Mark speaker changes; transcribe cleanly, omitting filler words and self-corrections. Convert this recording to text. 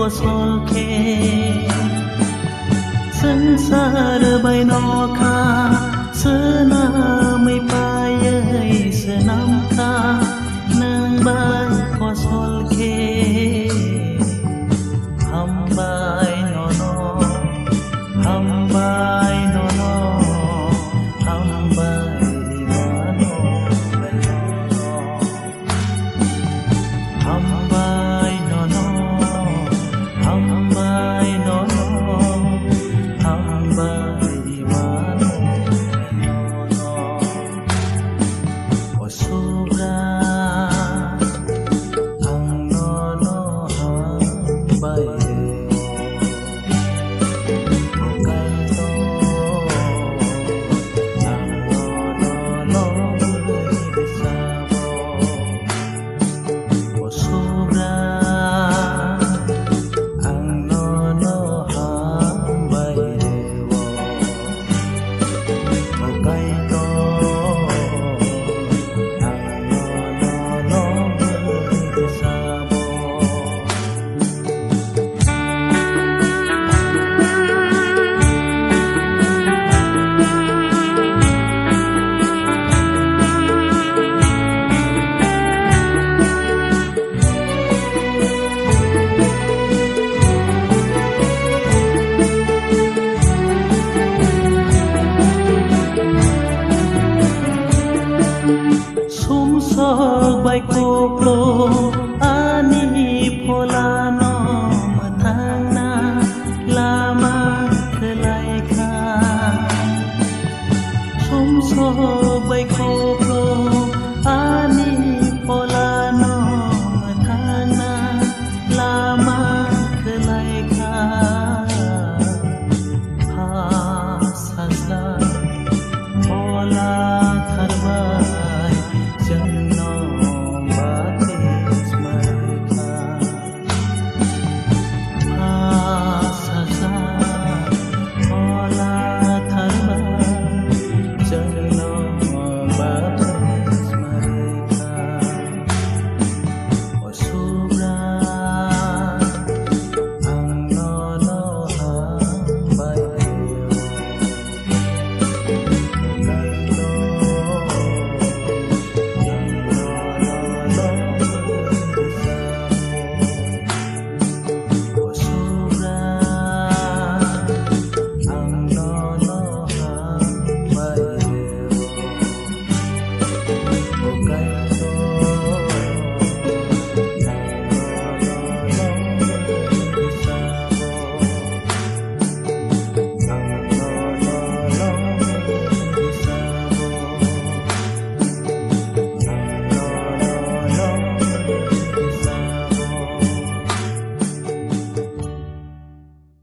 Speaker 1: có sol khe sân xa đờ bay nó kha sơ na mây bay ơi sơ nam kha nang bay có sol khe hầm bay nó nó hầm bay nó nó hầm bay mà nó bay nó hầm bay nó nó hầm bay nó nó hầm bay mà nó có số ra hầm nó hầm bay bay cô lô